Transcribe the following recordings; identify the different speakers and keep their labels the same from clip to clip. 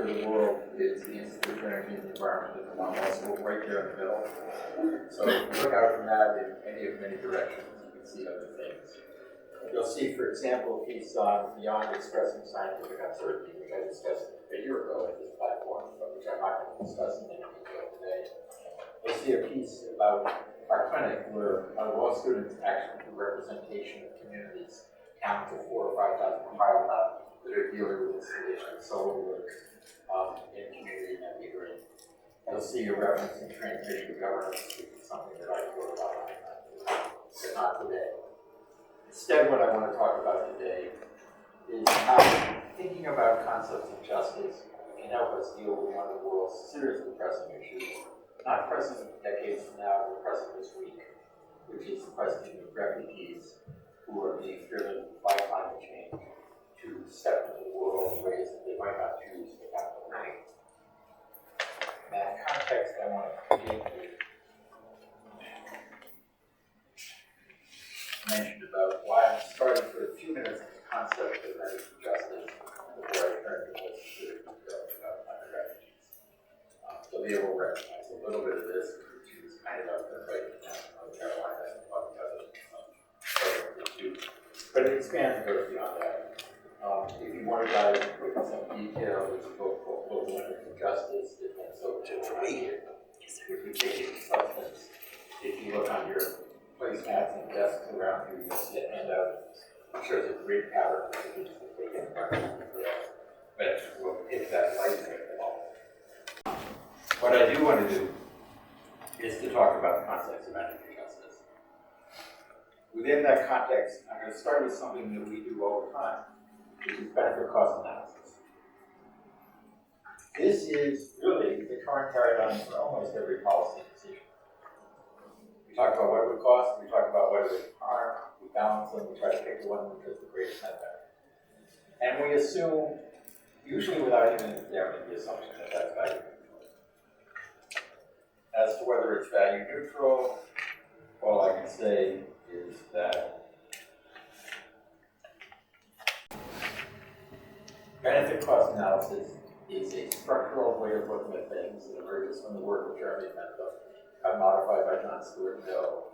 Speaker 1: center of the world is the Institute for Energy and the Environment at the Law School, right there in the middle. So if you look out from that in any of many directions, you can see other things. You'll see, for example, a piece on Beyond Expressing Scientific Uncertainty, which I discussed a year ago at this platform, but which I'm not going to discuss in any detail today. You'll see a piece about our clinic where our law students actually do representation of communities down to 4,000 or 5,000 miles out that are dealing with installation of solar in community neighboring. You'll see a reference in transmission governance, which is something that I wrote about, but not today. Instead, what I want to talk about today is how thinking about concepts of justice can help us deal with one of the world's seriously pressing issues, not pressing decades from now, but pressing this week, which is the question of refugees who are being driven by climate change to step into the world in ways that they might not choose to have to make. In that context, I want to begin with mentioned about why I'm starting for a few minutes on the concept of energy justice before I turn to what's considered about climate refugees. So they will recognize a little bit of this, which is kind of up there right now in North Carolina and talking about it too. But it expands and goes beyond that. If you want to dive into some detail, there's a book called Global Energy Justice, Defense of Immediate. If you take it in substance, if you look on your placemats and desks around you, you'll see a handout that shows a grid pattern of the that they can recommend. But we'll take that later at the moment. What I do want to do is to talk about the concepts of energy justice. Within that context, I'm going to start with something that we do all the time, which is benefit cost analysis. This is really the current paradigm for almost every policy decision. We talk about what it would cost, we talk about what it would harm, we balance them, we try to pick the one which has the greatest net benefit. And we assume, usually without even examining the assumption that that's value neutral. As to whether it's value neutral, all I can say is that benefit cost analysis is a structural way of looking at things that emerges from the work of Jeremy Bentham, modified by John Stuart Mill,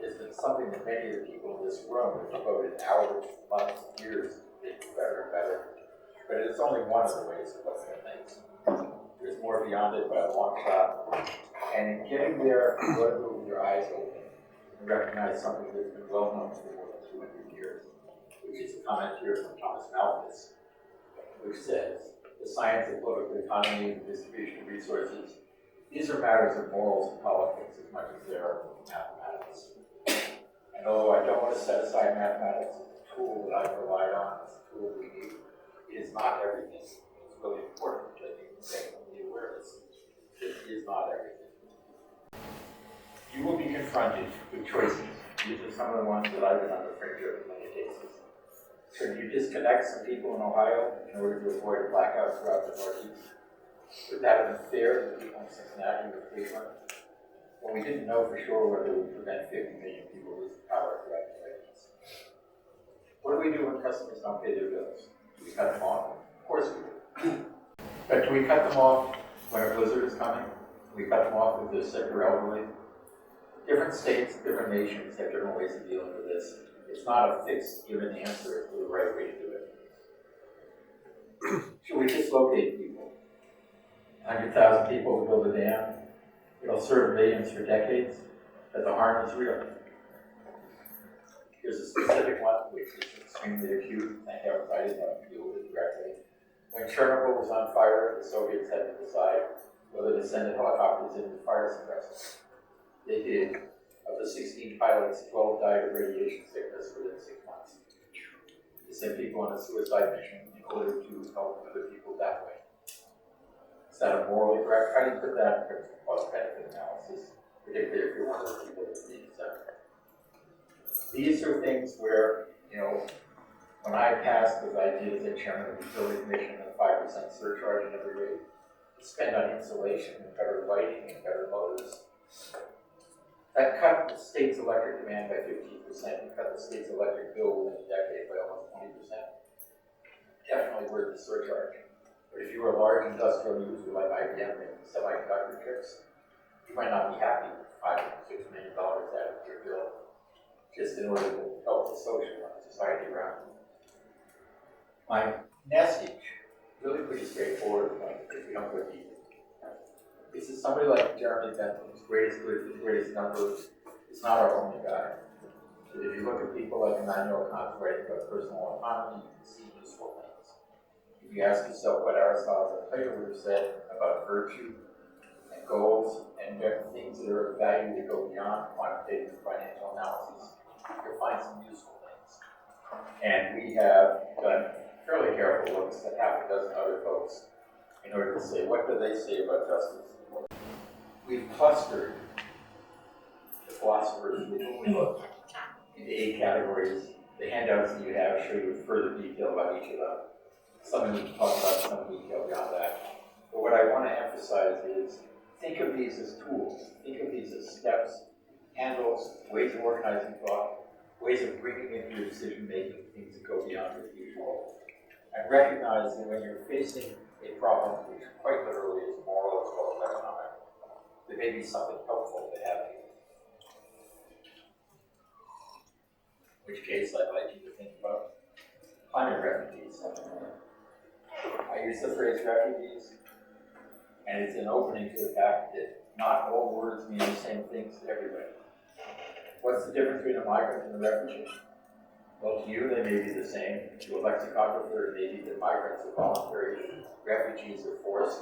Speaker 1: is that something that many of the people in this room have devoted hours, months, years to make better and better. But it's only one of the ways of looking at things. There's more beyond it by a long shot. And in getting there, you got to move with your eyes open and recognize something that's been well known for more than 200 years, which is a comment here from Thomas Malthus, which says, the science of political economy and the distribution of resources, these are matters of morals and politics as much as they are mathematics. And although I don't want to set aside mathematics as a tool that I've relied on, as a tool we need, it is not everything. It's really important that you can be aware of this. It is not everything. You will be confronted with choices. These are some of the ones that I've been on the fringe of in many cases. Should you disconnect some people in Ohio in order to avoid a blackout throughout the Northeast? Would that have been fair to the people in Cincinnati or Cleveland? Well, we didn't know for sure whether it would prevent 50 million people losing power throughout the Northeast. What do we do when customers don't pay their bills? Do we cut them off? Of course we do. But do we cut them off when a blizzard is coming? Do we cut them off if they're sick or elderly? Different states, different nations have different ways of dealing with this. It's not a fixed given answer to the right way to do it. Should we dislocate people? 100,000 people will build a dam. It'll serve millions for decades, but the harm is real. Here's a specific one, which is extremely acute. I didn't have to deal with it directly. When Chernobyl was on fire, the Soviets had to decide whether to send helicopters in with fire suppressors. They did. Of the 16 pilots, 12 died of radiation sickness within 6 months. They sent people on a suicide mission in order to help other people that way. Is that a morally correct? How do you put that in terms of cost-benefit analysis, particularly if you're one of the people that's being sent? These are things where, when I passed, as I did as a chairman of the Utility Commission, a 5% surcharge in every rate to spend on insulation and better lighting and better motors. That cut the state's electric demand by 15%. It cut the state's electric bill within a decade by almost 20%. Definitely worth the surcharge. But if you were a large industrial user like IBM making semiconductor chips, you might not be happy with $5 or $6 million out of your bill just in order to help the social society around you. My message, really pretty straightforward, if you don't go deep. This is somebody like Jeremy Bentham, whose greatest good, his greatest number is not our only guy. But if you look at people like Immanuel Kant writing about personal autonomy, you can see useful things. If you ask yourself what Aristotle and Plato would have said about virtue and goals and things that are of value that go beyond quantitative financial analysis, you'll find some useful things. And we have done fairly careful looks at half a dozen other folks in order to say, what do they say about justice? We've clustered the philosophers with whom we look into 8 categories. The handouts that you have show you further detail about each of them. Some of you can talk about some detail beyond that. But what I want to emphasize is, think of these as tools. Think of these as steps, handles, ways of organizing thought, ways of bringing into your decision-making things that go beyond your usual. And recognize that when you're facing a problem, which quite literally is moral as well as economic, there may be something helpful to have you. In which case, I'd like you to think about climate refugees. I use the phrase refugees, and it's an opening to the fact that not all words mean the same things to everybody. What's the difference between a migrant and a refugee? Well, to you, they may be the same. To a lexicographer, it may be that migrants are voluntary, refugees are forced.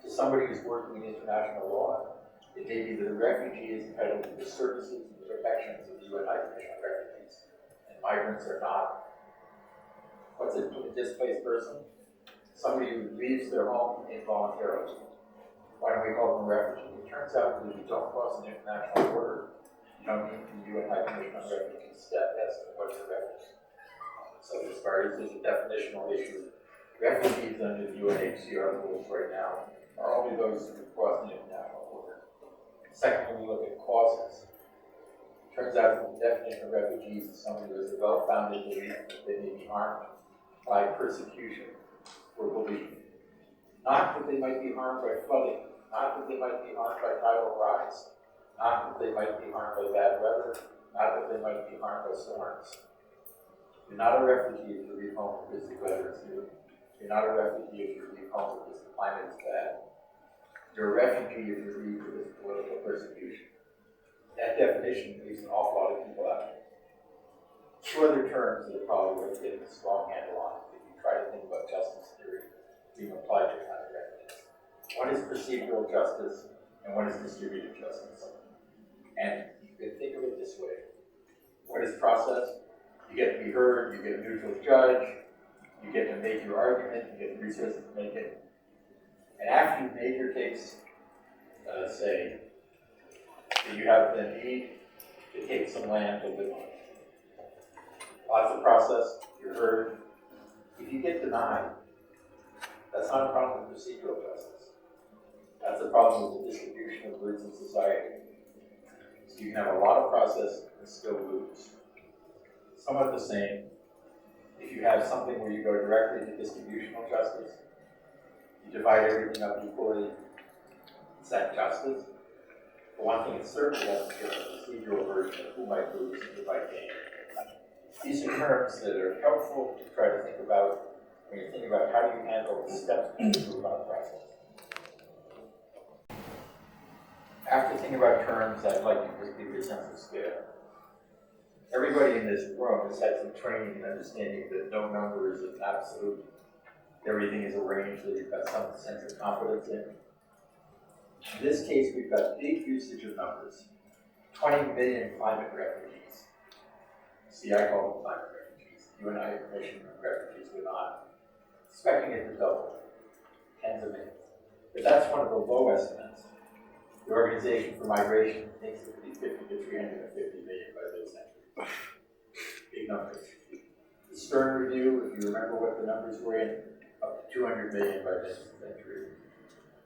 Speaker 1: To somebody who's working in international law, it may be that a refugee is entitled to the services and protections of the UN High Commission on Refugees, and migrants are not. What's a displaced person? Somebody who leaves their home involuntarily. Why don't we call them a refugee? It turns out that if you don't cross an international border, you don't need the UN High Commission on Refugees step as to what's a refugee. So as far as there's a definitional issue, refugees under the UNHCR rules right now are only those who cross the international border. Second, when we look at causes, it turns out that the definition of refugees is somebody who has a well-founded belief that they may be harmed by persecution or belief. Not that they might be harmed by flooding, not that they might be harmed by tidal rise, not that they might be harmed by bad weather, not that they might be harmed by storms. You're not a refugee if you leave home because the weather is new. You're not a refugee if you leave home because the climate is bad. You're a refugee if you leave because of political persecution. That definition leaves an awful lot of people out. 2 other terms that are probably worth getting a strong handle on if you try to think about justice theory being applied to kind of refugees. One is procedural justice, and one is distributed justice. And you can think of it this way. What is process? You get to be heard, you get a neutral judge, you get to make your argument, you get the resources to make it. And after you've made your case, say that you have the need to take some land to live on. Lots of process, you're heard. If you get denied, that's not a problem with procedural justice. That's a problem with the distribution of goods in society. So you can have a lot of process and still lose. Somewhat the same, if you have something where you go directly to distributional justice, you divide everything up equally, is that justice? For one thing, it certainly doesn't give a procedural version of who might lose and who might gain. These are terms that are helpful to try to think about when you think about how do you handle the steps to move on a process. After thinking about terms, I'd like to just give you a sense of scale. Everybody in this room has had some training and understanding that no number is an absolute. Everything is a range that you've got some sense of confidence in. In this case, we've got big usage of numbers. 20 million climate refugees. See, I call them climate refugees. You and I are Commission on Refugees, we're not expecting it to double. Tens of millions. But that's one of the low estimates. The Organization for Migration thinks it could be 50 to 350 million by this century. Big numbers. The Stern Review, if you remember what the numbers were in, up to 200 million by this century.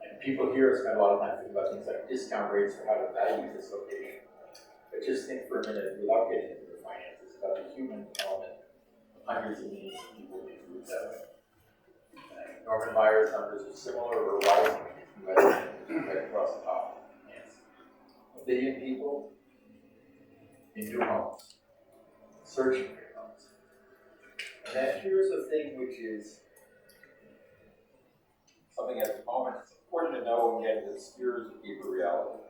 Speaker 1: And people here spend a lot of time thinking about things like discount rates for how to value this location. But just think for a minute, without getting into the finances, about the human element. Hundreds of millions of people need food that way. Norman Myers numbers are similar or rising right across the top. Yes. 1 billion people in new homes, searching for homes. And then here's a thing which is something at the moment it's important to know and yet it obscures the deeper reality.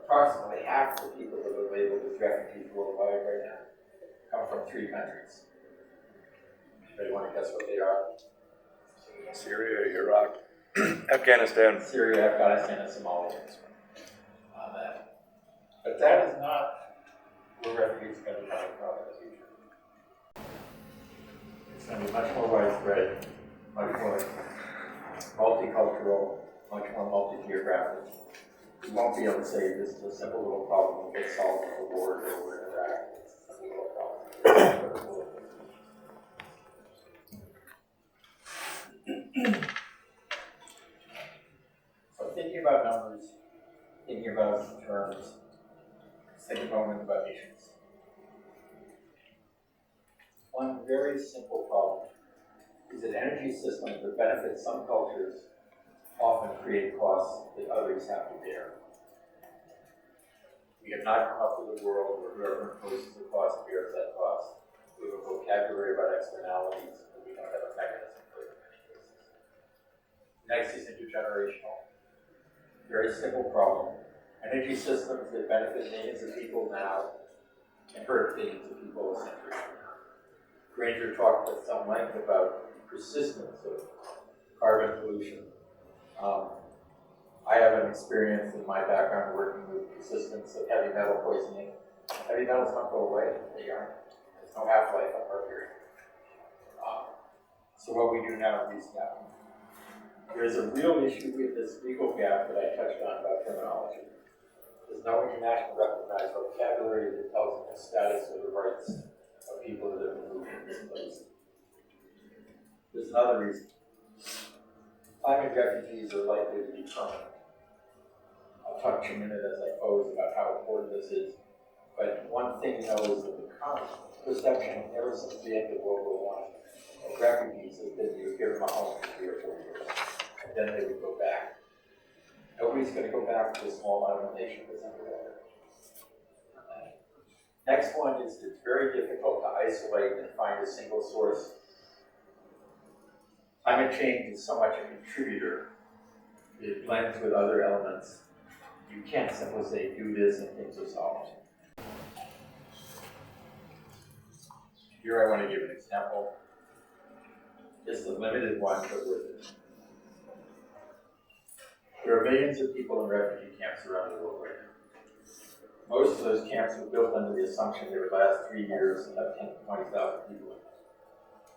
Speaker 1: Approximately half of the people that are labeled as refugees worldwide right now come from 3 countries. Anybody want to guess what they are?
Speaker 2: Syria, Iraq, Afghanistan.
Speaker 1: Syria, Afghanistan, and Somalia. But that is not where refugees are going to be coming from in the future. It's going to be much more widespread, much more multicultural, much more multi-geographic. You won't be able to say this is a simple little problem that gets solved in a war or in Iraq. It's a simple little problem. So thinking about numbers, thinking about terms, let's take a moment about nations. One very simple problem is that energy systems that benefit some cultures often create costs that others have to bear. We have not come up with a world where whoever imposes the cost bears that cost. We have a vocabulary about externalities, but we don't have a mechanism for it in many cases. Next is intergenerational. Very simple problem. Energy systems that benefit millions of people now can hurt billions of people a century from now. Granger talked at some length about the persistence of carbon pollution. I have an experience in my background working with persistence of heavy metal poisoning. Heavy metals don't go away, they aren't. There's no half-life on mercury. So what we do now is now. There's a real issue with this legal gap that I touched on about terminology. There's no international recognized vocabulary that tells the status or the rights of people that have been moved in this place. There's another reason. Climate refugees are likely to be permanent. I'll talk to you in a minute as I pose about how important this is. But one thing you know is that the current perception ever since the end of World War I of refugees has been you give them a home for 3 or 4 years, and then they would go back. Nobody's going to go back to a small island nation that's underwater. Next one is it's very difficult to isolate and find a single source. Climate change is so much a contributor. It blends with other elements. You can't simply say, do this and things are solved. Here I want to give an example. Just a limited one, but worth it. There are millions of people in refugee camps around the world right now. Most of those camps were built under the assumption they would last 3 years and have 10,000 to 20,000 people in them.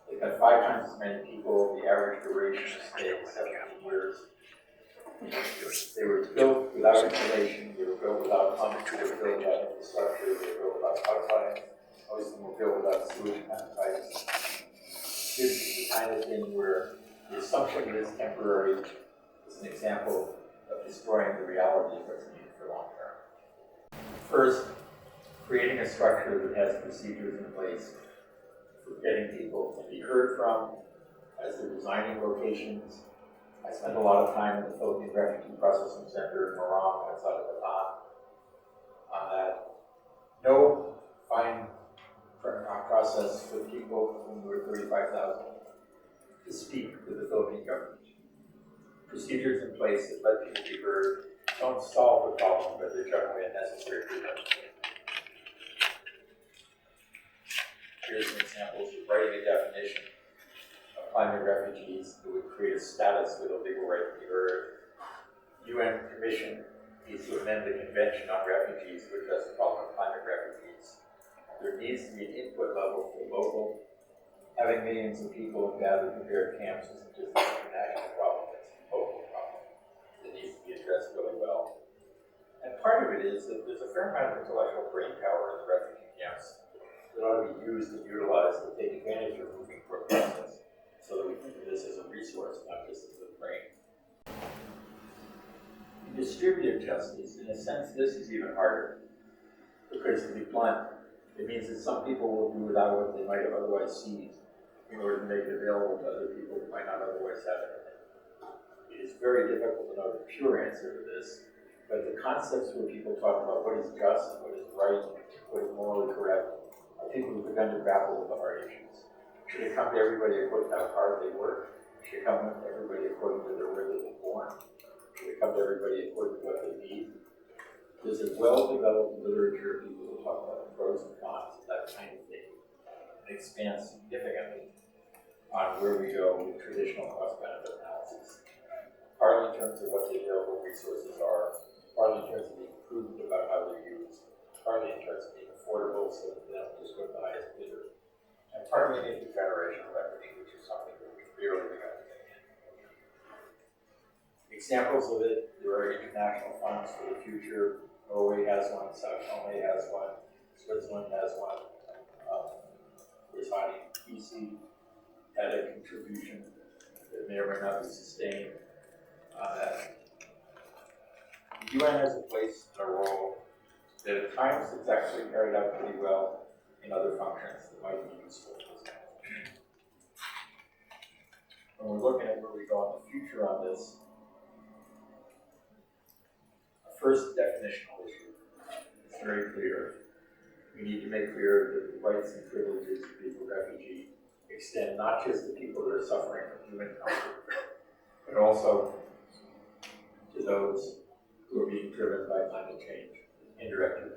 Speaker 1: They've got 5 times as many people. The average duration of stay is 17 years. They were built without insulation. They were built without plumbing. They were built without infrastructure. They were built without pipelines. Most of them were built without sewage pipes. This is the kind of thing where the assumption that it's temporary is an example of destroying the reality of what's needed for long term. First, creating a structure that has procedures in place for getting people to be heard from as they're designing locations. I spent a lot of time in the Philippine Refugee Processing Center in Morong outside of Bataan on that. No fine process for people who were 35,000 to speak with the Philippine government. Procedures in place that let people be heard don't solve the problem, but they're generally a necessary prerequisite. Here's some examples of writing a definition of climate refugees that would create a status with a legal right to be heard. UN Commission needs to amend the Convention on Refugees to address the problem of climate refugees. There needs to be an input level for local. Having millions of people in gathered prepared camps isn't just an international problem, it's a local problem that needs to be addressed really well. And part of it is that there's a fair amount of intellectual brain power in the refugee camps that ought to be used and utilized to take advantage of moving through a process so that we think of this as a resource, not just as a brain. In distributive justice, in a sense, this is even harder. Because to be blunt, it means that some people will do without what they might have otherwise seized. in order to make it available to other people who might not otherwise have it. It is very difficult to know the pure answer to this, but the concepts where people talk about what is just, what is right, what is morally correct, are people who've begun to grapple with the hard issues. Should it come to everybody according to how hard they work? Should it come to everybody according to where they were born? Should it come to everybody according to what they need? There's a well-developed literature of people who talk about the pros and cons of that kind of thing. It expands significantly on where we go with traditional cost-benefit analysis. Partly in terms of what the available resources are, partly in terms of being prudent about how they're used, partly in terms of being affordable so that they don't just go to the highest bidder, and partly in generational equity, which is something that we've barely begun to get in. Examples of it, there are international funds for the future. Norway has one, South Korea has one, Switzerland has one. PC had a contribution that may or may not be sustained on that. The UN has a place and a role that at times it's actually carried out pretty well in other functions that might be useful. When we're looking at where we go in the future on this, a first definitional issue is very clear. We need to make clear that the rights and privileges of people refugee extend not just to people that are suffering from human comfort, but also to those who are being driven by climate change, indirectly.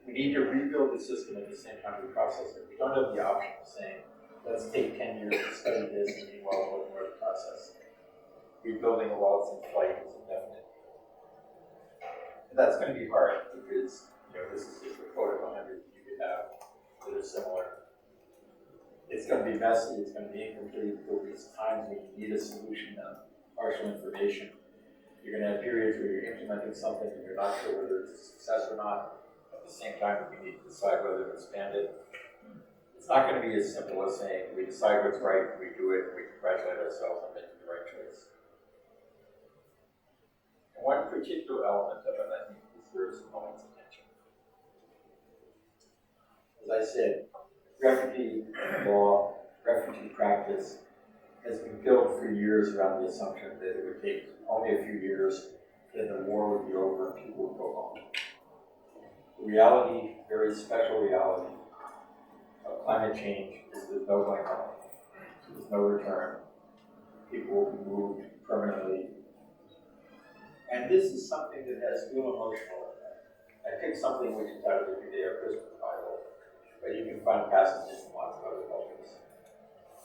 Speaker 1: We need to rebuild the system at the same time we process it. We don't have the option of saying, let's take 10 years to study this and meanwhile we'll more the process. Rebuilding a wall that's in flight is indefinite. And that's going to be hard because this is just a quote of 100 you could have that are similar. It's going to be messy, it's going to be incomplete, there'll be times when you need a solution on partial information. You're going to have periods where you're implementing something and you're not sure whether it's a success or not. At the same time, we need to decide whether to expand it. It's not going to be as simple as saying we decide what's right, we do it, and we congratulate ourselves on making the right choice. And one particular element of it, I think, deserves a moment's attention. As I said, refugee law, refugee practice has been built for years around the assumption that it would take only a few years, then the war would be over and people would go home. The reality, very special reality, of climate change is there's no going home. There's no return. People will be moved permanently. And this is something that has real emotional impact. I picked something which is out of the Judeo-Christian Bible, but you can find passages in lots of other cultures.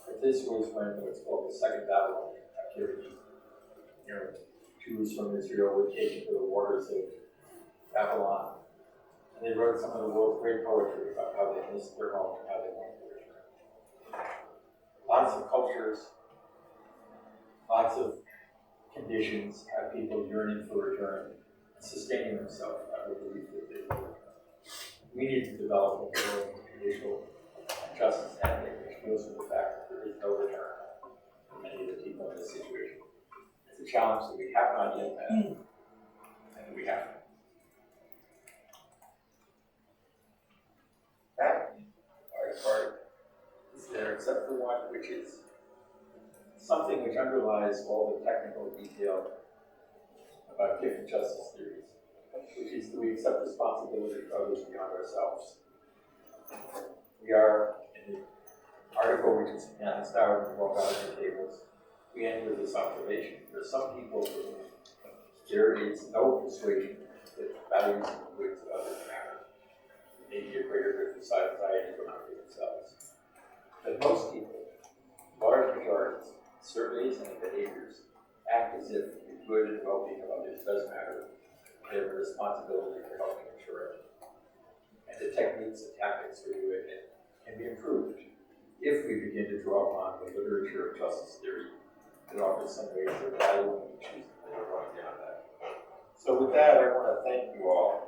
Speaker 1: But this was when what's called the Second Babylonian captivity. Jews from Israel were taken to the waters of Babylon. And they wrote some of the world's great poetry about how they missed their home and how they wanted to return. Lots of cultures, lots of conditions have people yearning for return and sustaining themselves out of the belief that they will return. We need to develop a more judicial justice ethic which deals with the fact that there is no return for many of the people in this situation. It's a challenge that we have not yet met, and that we have. That part is there, except for one, which is something which underlies all the technical detail about different justice theories, which is do we accept responsibility for others beyond ourselves? We are, in the article which is announced out in the World Government Tables, we end with this observation. There are some people for whom there is no persuasion that values and goods of others matter. It may be a greater good for society, but not for themselves. But most people, large majorities, surveys and behaviors act as if the good and well-being of others does matter. They have a responsibility for helping ensure it. And the techniques and tactics for doing it can be improved if we begin to draw upon the literature of justice theory that offers some ways of valuing issues that are going beyond that. So with that, I want to thank you all.